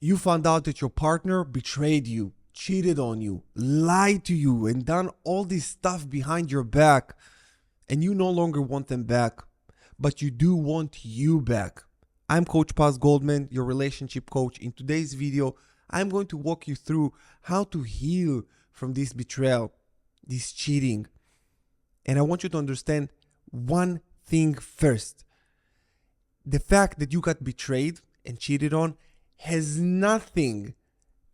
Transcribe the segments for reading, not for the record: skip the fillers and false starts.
You found out that your partner betrayed you, cheated on you, lied to you, and done all this stuff behind your back, and you no longer want them back, but you do want you back. I'm Coach Paz Goldman, your relationship coach. In today's video, I'm going to walk you through how to heal from this betrayal, this cheating. And I want you to understand one thing first. The fact that you got betrayed and cheated on has nothing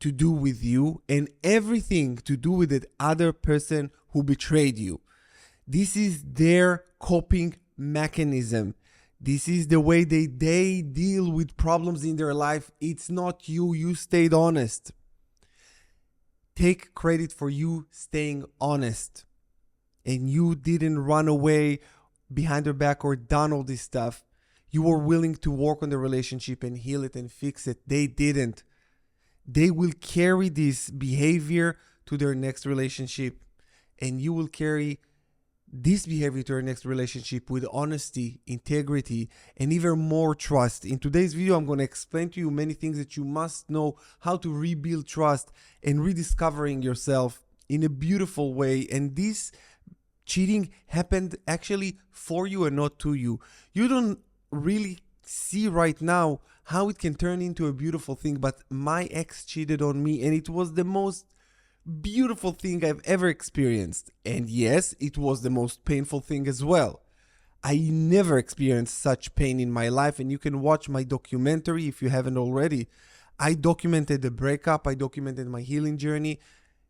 to do with you and everything to do with the other person who betrayed you. This is their coping mechanism. This is the way they deal with problems in their life. It's not you. You stayed honest. Take credit for you staying honest. And you didn't run away behind their back or done all this stuff. You were willing to work on the relationship and heal it and fix it. They didn't. They will carry this behavior to their next relationship. And you will carry this behavior to your next relationship with honesty, integrity, and even more trust. In today's video, I'm going to explain to you many things that you must know how to rebuild trust and rediscovering yourself in a beautiful way. And this cheating happened actually for you and not to you. You don't really see right now how it can turn into a beautiful thing, but my ex cheated on me and it was the most beautiful thing I've ever experienced. And yes, it was the most painful thing as well. I never experienced such pain in my life, and you can watch my documentary if you haven't already. I documented the breakup. I documented my healing journey.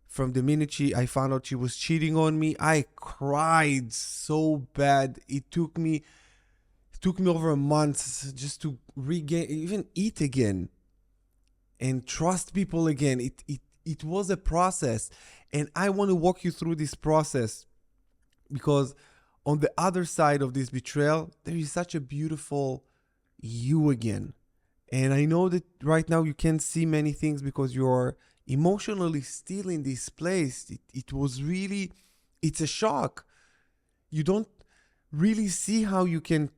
From the minute I found out she was cheating on me, I cried so bad. It took me over a month just to regain, even eat again and trust people again. It was a process, and I want to walk you through this process because on the other side of this betrayal, there is such a beautiful you again. And I know that right now you can't see many things because you're emotionally still in this place. It was really, it's a shock. You don't really see how you can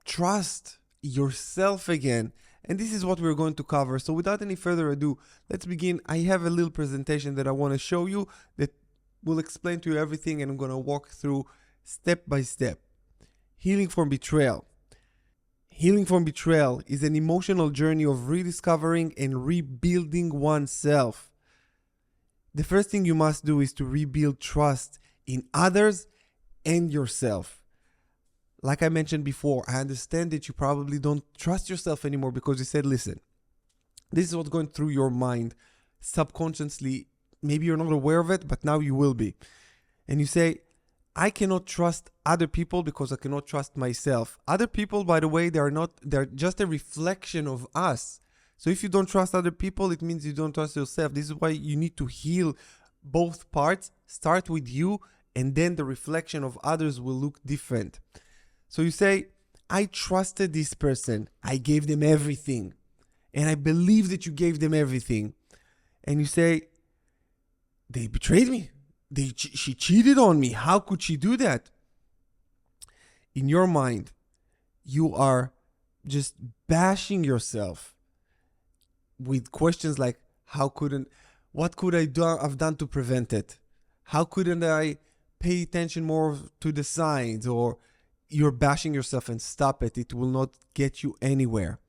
trust yourself again. And this is what we're going to cover. So without any further ado, let's begin. I have a little presentation that I want to show you that will explain to you everything, and I'm going to walk through step by step. Healing from betrayal. Healing from betrayal is an emotional journey of rediscovering and rebuilding oneself. The first thing you must do is to rebuild trust in others and yourself. Like I mentioned before, I understand that you probably don't trust yourself anymore because you said, listen, this is what's going through your mind subconsciously. Maybe you're not aware of it, but now you will be. And you say, I cannot trust other people because I cannot trust myself. Other people, by the way, they're just a reflection of us. So if you don't trust other people, it means you don't trust yourself. This is why you need to heal both parts. Start with you, and then the reflection of others will look different. So you say, I trusted this person. I gave them everything. And I believe that you gave them everything. And you say, they betrayed me. She cheated on me. How could she do that? In your mind, you are just bashing yourself with questions like, what could I have done to prevent it? How couldn't I pay attention more to the signs? Or you're bashing yourself, and stop it. It will not get you anywhere.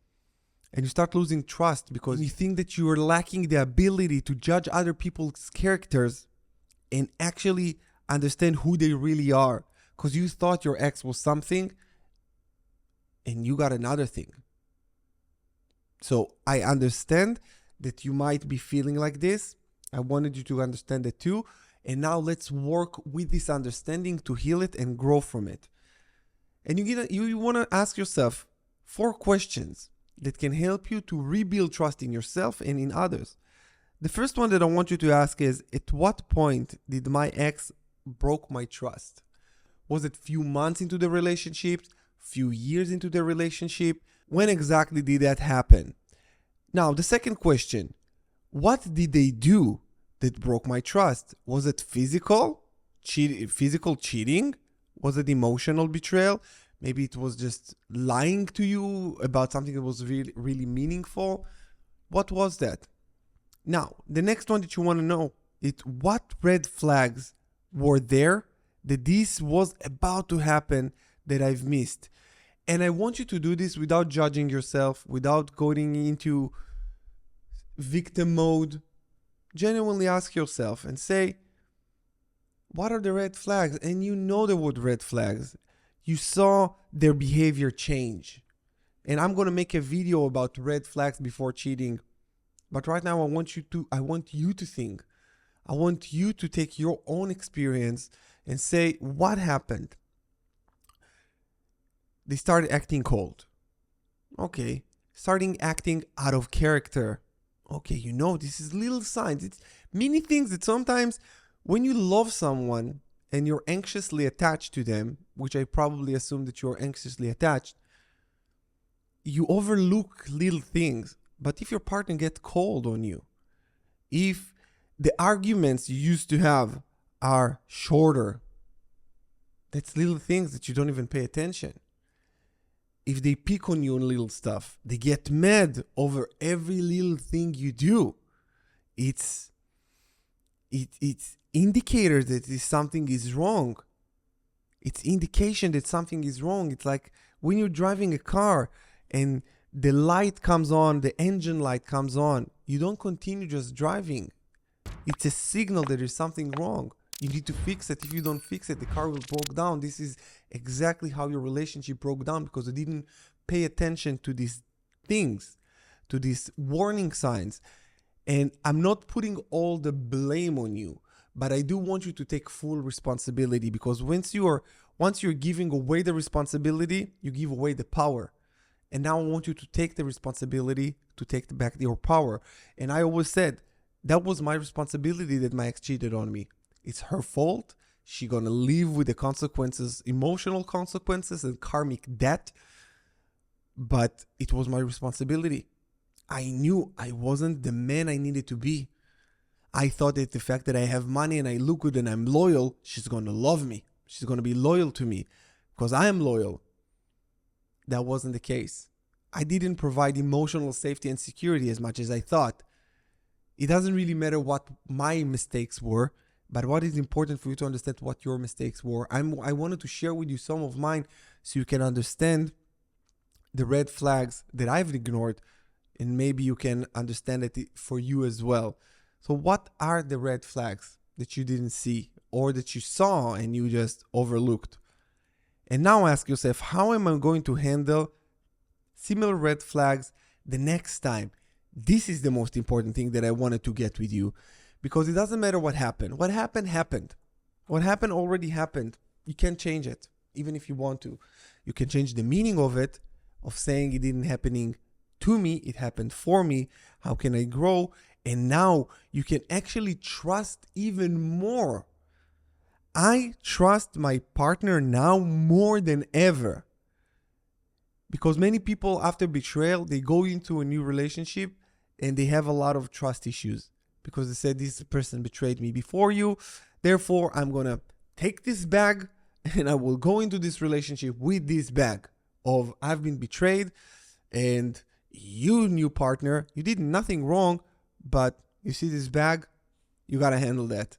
And you start losing trust because you think that you are lacking the ability to judge other people's characters and actually understand who they really are. Because you thought your ex was something and you got another thing. So I understand that you might be feeling like this. I wanted you to understand it too. And now let's work with this understanding to heal it and grow from it. And you want to ask yourself 4 questions that can help you to rebuild trust in yourself and in others. The first one that I want you to ask is, at what point did my ex broke my trust? Was it few months into the relationship? Few years into the relationship? When exactly did that happen? Now, the second question, what did they do that broke my trust? Was it physical cheating? Was it emotional betrayal? Maybe it was just lying to you about something that was really, really meaningful. What was that? Now, the next one that you want to know is what red flags were there that this was about to happen that I've missed. And I want you to do this without judging yourself, without going into victim mode. Genuinely ask yourself and say, what are the red flags? And you know there were red flags. You saw their behavior change. And I'm going to make a video about red flags before cheating. But right now I want you to think. I want you to take your own experience and say, what happened? They started acting cold. Okay. Starting acting out of character. Okay, this is little signs. It's many things that sometimes when you love someone and you're anxiously attached to them, which I probably assume that you're anxiously attached, you overlook little things. But if your partner gets cold on you, if the arguments you used to have are shorter, that's little things that you don't even pay attention. If they pick on you on little stuff, they get mad over every little thing you do. It's indicator that something is wrong. It's indication that something is wrong. It's like when you're driving a car and the light comes on, the engine light comes on, you don't continue just driving. It's a signal that there's something wrong. You need to fix it. If you don't fix it, the car will break down. This is exactly how your relationship broke down because you didn't pay attention to these things, to these warning signs. And I'm not putting all the blame on you, but I do want you to take full responsibility because once you're giving away the responsibility, you give away the power. And now I want you to take the responsibility to take back your power. And I always said, that was my responsibility that my ex cheated on me. It's her fault. She's going to live with the consequences, emotional consequences and karmic debt. But it was my responsibility. I knew I wasn't the man I needed to be. I thought that the fact that I have money and I look good and I'm loyal, she's going to love me. She's going to be loyal to me because I am loyal. That wasn't the case. I didn't provide emotional safety and security as much as I thought. It doesn't really matter what my mistakes were, but what is important for you to understand what your mistakes were. I wanted to share with you some of mine so you can understand the red flags that I've ignored, and maybe you can understand it for you as well. So what are the red flags that you didn't see or that you saw and you just overlooked? And now ask yourself, how am I going to handle similar red flags the next time? This is the most important thing that I wanted to get with you, because it doesn't matter what happened. What happened, happened. What happened already happened. You can't change it, even if you want to. You can change the meaning of it, of saying it didn't happening to me, it happened for me. How can I grow? And now you can actually trust even more. I trust my partner now more than ever. Because many people after betrayal, they go into a new relationship and they have a lot of trust issues. Because they said, this person betrayed me before you. Therefore, I'm going to take this bag and I will go into this relationship with this bag of I've been betrayed and you, new partner, you did nothing wrong, but you see this bag, you got to handle that.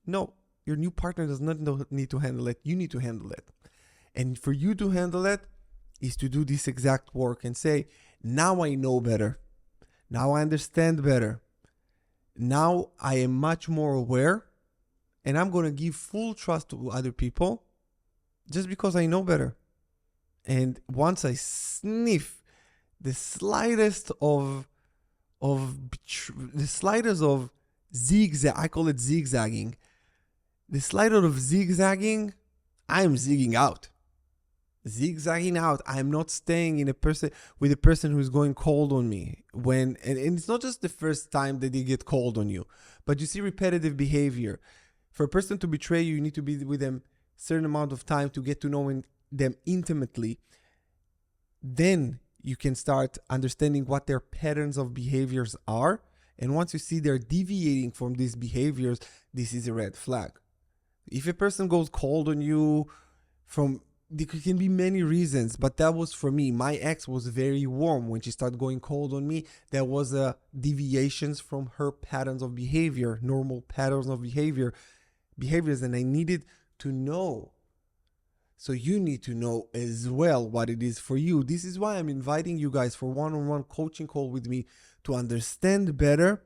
No, your new partner does not need to handle it. You need to handle it. And for you to handle it is to do this exact work and say, now I know better. Now I understand better. Now I am much more aware and I'm going to give full trust to other people just because I know better. And once I sniff the slightest of zigzag, I call it zigzagging. The slightest of zigzagging, I am zigging out. Zigzagging out. I'm not staying with a person who's going cold on me. And it's not just the first time that they get cold on you, but you see repetitive behavior. For a person to betray you, you need to be with them a certain amount of time to get to know them intimately. Then you can start understanding what their patterns of behaviors are. And once you see they're deviating from these behaviors, this is a red flag. If a person goes cold on you from there can be many reasons, but that was for me. My ex was very warm. When she started going cold on me, there was a deviations from her patterns of behavior, normal patterns of behaviors, and I needed to know. So you need to know as well what it is for you. This is why I'm inviting you guys for one-on-one coaching call with me to understand better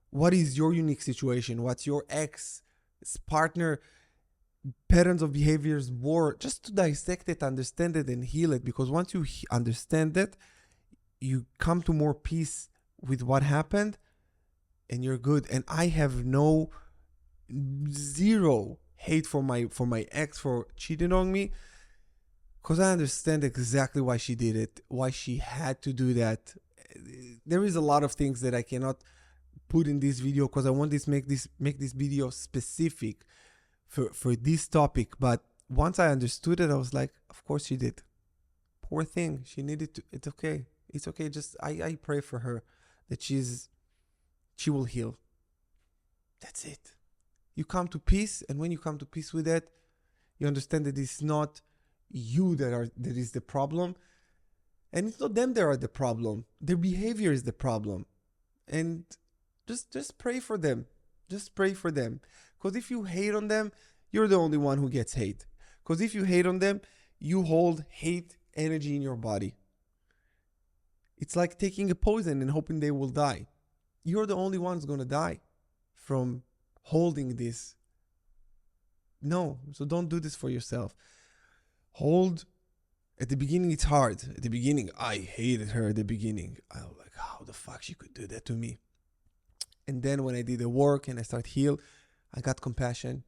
what is your unique situation, what's your ex partner patterns of behaviors more, just to dissect it, understand it, and heal it. Because once you understand it, you come to more peace with what happened, and you're good. And I have zero hate for my ex for cheating on me, because I understand exactly why she did it, why she had to do that. There is a lot of things that I cannot put in this video because I want to make this video specific for this topic. But once I understood it, I was like, of course she did. Poor thing. She needed to. It's okay. It's okay. Just I pray for her that she will heal. That's it. You come to peace, and when you come to peace with that, you understand that it's not you that is the problem, and it's not them that are the problem. Their behavior is the problem, and just pray for them. Just pray for them. Because if you hate on them, you're the only one who gets hate. Because if you hate on them, you hold hate energy in your body. It's like taking a poison and hoping they will die. You're the only one who's going to die from holding this. No, so don't do this for yourself. Hold. At the beginning, it's hard. At the beginning, I hated her at the beginning. I was like, how the fuck she could do that to me? And then when I did the work and I started heal, I got compassion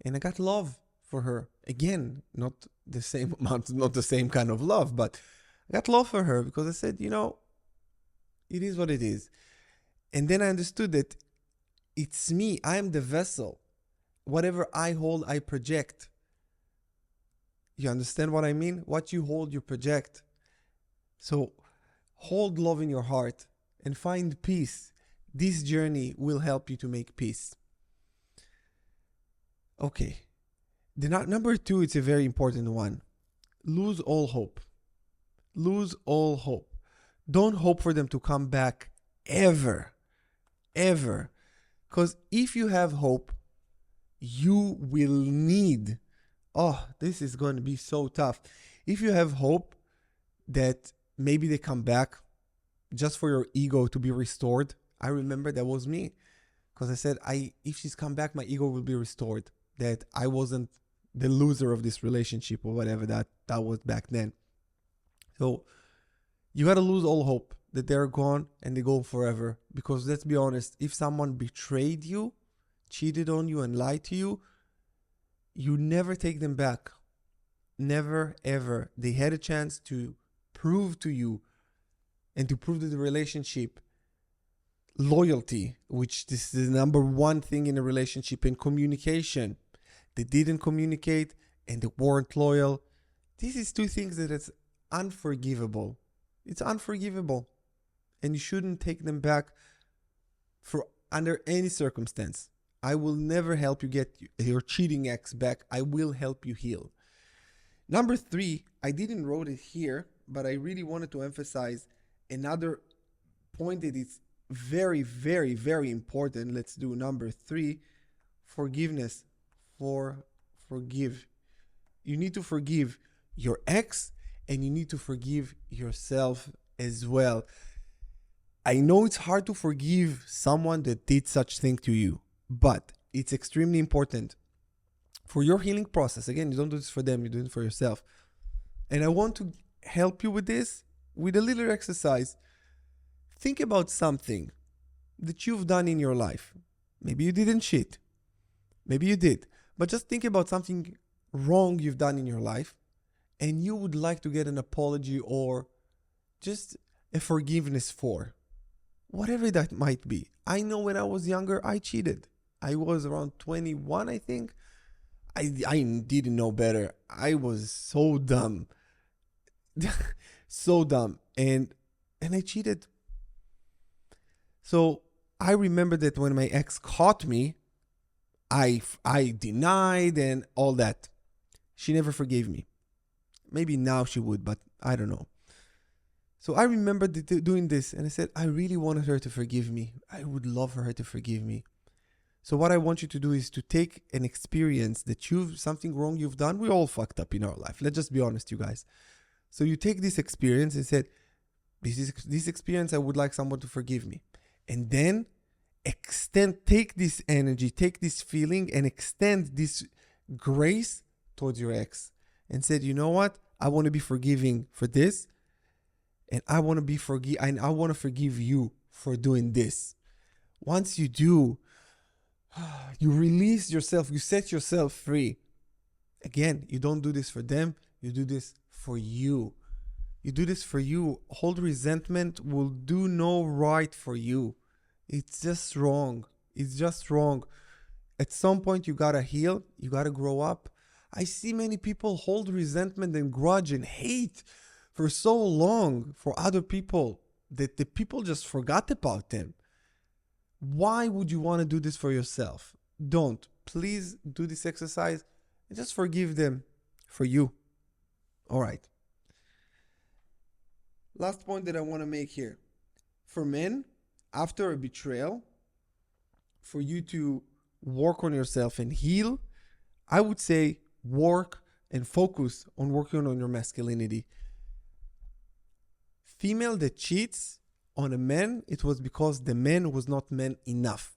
and I got love for her. Again, not the same amount, not the same kind of love, but I got love for her because I said, it is what it is. And then I understood that it's me. I am the vessel. Whatever I hold, I project. You understand what I mean? What you hold, you project. So hold love in your heart and find peace. This journey will help you to make peace. Okay. Number 2, it's a very important one. Lose all hope. Lose all hope. Don't hope for them to come back ever. Ever. Because if you have hope, you will need, this is going to be so tough. If you have hope that maybe they come back just for your ego to be restored, I remember that was me. Because I said, if she's come back, my ego will be restored. That I wasn't the loser of this relationship or whatever that was back then. So you got to lose all hope that they're gone and they go forever. Because let's be honest, if someone betrayed you, cheated on you and lied to you, you never take them back. Never, ever. They had a chance to prove to you and to prove to the relationship loyalty, which this is the number one thing in a relationship, and communication. They didn't communicate and they weren't loyal. This is 2 things that it's unforgivable. It's unforgivable. And you shouldn't take them back for under any circumstance. I will never help you get your cheating ex back. I will help you heal. Number 3, I didn't wrote it here, but I really wanted to emphasize another point that is very, very, very important. Let's do number 3, forgiveness. Forgive. You need to forgive your ex and you need to forgive yourself as well. I know it's hard to forgive someone that did such thing to you, but it's extremely important for your healing process. Again, you don't do this for them, you do it for yourself. And I want to help you with this with a little exercise. Think about something that you've done in your life. Maybe you didn't cheat. Maybe you did. But just think about something wrong you've done in your life and you would like to get an apology or just a forgiveness for. Whatever that might be. I know when I was younger, I cheated. I was around 21, I think. I didn't know better. I was so dumb. So dumb. And I cheated. So I remember that when my ex caught me, I denied and all that. She never forgave me. Maybe now she would, but I don't know. So I remember doing this, and I said, I really wanted her to forgive me. I would love for her to forgive me. So what I want you to do is to take an experience that something wrong you've done. We all fucked up in our life. Let's just be honest, you guys. So you take this experience and said, this experience, I would like someone to forgive me. And then take this energy, take this feeling, and extend this grace towards your ex. And said, you know what? I want to be forgiving for this. And I want to forgive you for doing this. Once you do, you release yourself, you set yourself free. Again, you don't do this for them, you do this for you. You do this for you. Hold resentment will do no right for you. It's just wrong. It's just wrong. At some point, you gotta heal, you gotta grow up. I see many people hold resentment and grudge and hate for so long for other people that the people just forgot about them. Why would you want to do this for yourself? Don't. Please do this exercise and just forgive them for you. All right. Last point that I want to make here. For men, after a betrayal, for you to work on yourself and heal, I would say work and focus on working on your masculinity. Female that cheats on a man, it was because the man was not man enough.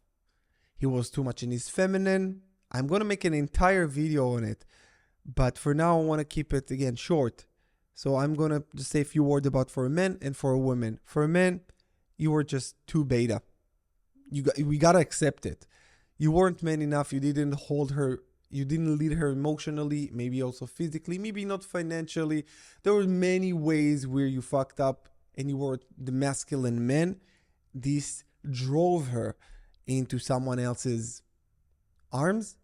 He was too much in his feminine. I'm going to make an entire video on it. But for now, I want to keep it, again, short. So I'm going to just say a few words about for a man and for a woman. For a man, you were just too beta. We got to accept it. You weren't man enough. You didn't hold her. You didn't lead her emotionally, maybe also physically, maybe not financially. There were many ways where you fucked up and you were the masculine man. This drove her into someone else's arms.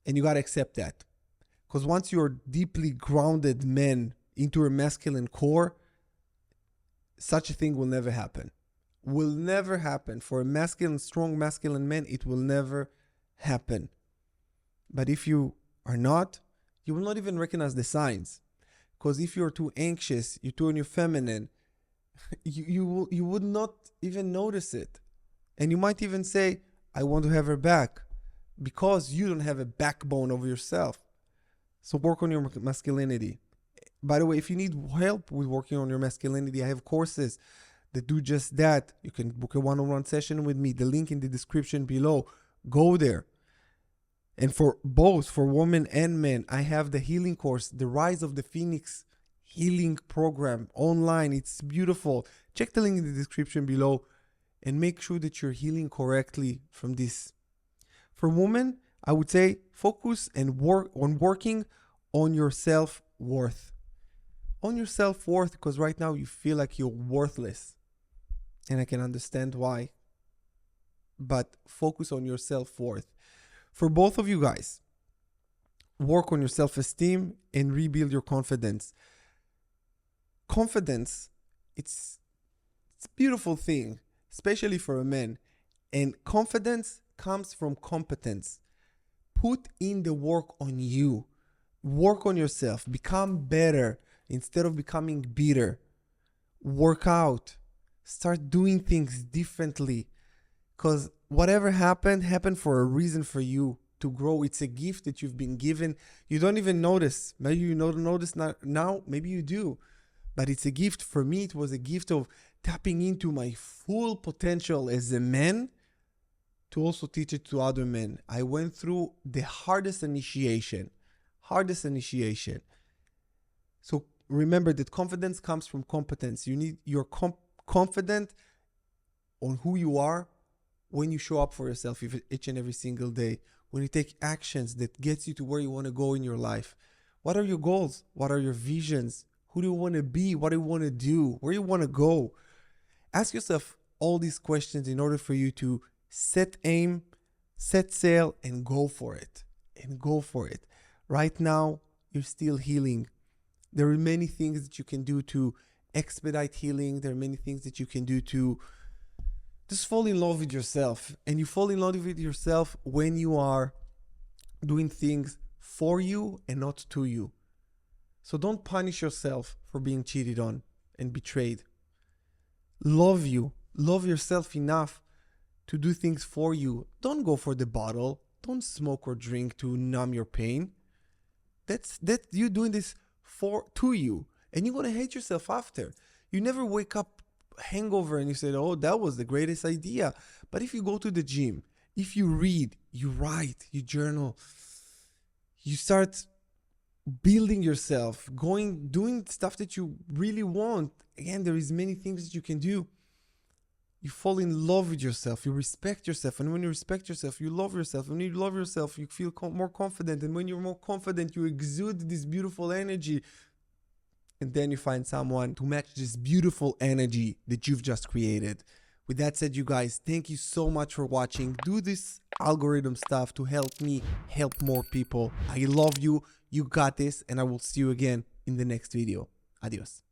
And you got to accept that. Because once you're deeply grounded man into a masculine core, such a thing will never happen. Will never happen. For a masculine, strong masculine man, it will never happen. But if you are not, you will not even recognize the signs. Because if you're too anxious, you're too in your feminine, you would not even notice it. And you might even say, I want to have her back. Because you don't have a backbone of yourself. So work on your masculinity. By the way, if you need help with working on your masculinity, I have courses that do just that. You can book a one-on-one session with me. The link in the description below. Go there. And for both, for women and men, I have the healing course, the Rise of the Phoenix healing program online. It's beautiful. Check the link in the description below and make sure that you're healing correctly from this. For women, I would say focus and work on working on your self-worth. On your self-worth, because right now you feel like you're worthless. And I can understand why. But focus on your self-worth. For both of you guys, work on your self-esteem and rebuild your confidence. Confidence, it's a beautiful thing, especially for a man. And confidence comes from competence. Put in the work on you. Work on yourself. Become better instead of becoming bitter. Work out. Start doing things differently. Because whatever happened for a reason for you to grow. It's a gift that you've been given. You don't even notice. Maybe you don't notice now. Maybe you do. But it's a gift. For me, it was a gift of tapping into my full potential as a man to also teach it to other men. I went through the hardest initiation. So remember that confidence comes from competence. You're confident on who you are when you show up for yourself each and every single day, when you take actions that gets you to where you want to go in your life. What are your goals? What are your visions? Who do you want to be? What do you want to do? Where do you want to go? Ask yourself all these questions in order for you to set aim, set sail, and go for it. Right now, you're still healing. There are many things that you can do to expedite healing. There are many things that you can do to just fall in love with yourself. And you fall in love with yourself when you are doing things for you and not to you. So don't punish yourself for being cheated on and betrayed. Love you. Love yourself enough to do things for you. Don't go for the bottle. Don't smoke or drink to numb your pain. That's you doing this to you, and you're gonna hate yourself after. You never wake up hangover and you say, "Oh, that was the greatest idea." But if you go to the gym, if you read, you write, you journal, you start building yourself, doing stuff that you really want. Again, there is many things that you can do. You fall in love with yourself, you respect yourself, and when you respect yourself, you love yourself. When you love yourself, you feel more confident, and when you're more confident, you exude this beautiful energy, and then you find someone to match this beautiful energy that you've just created. With that said, you guys, thank you so much for watching. Do this algorithm stuff to help me help more people. I love you. You got this, and I will see you again in the next video. Adios.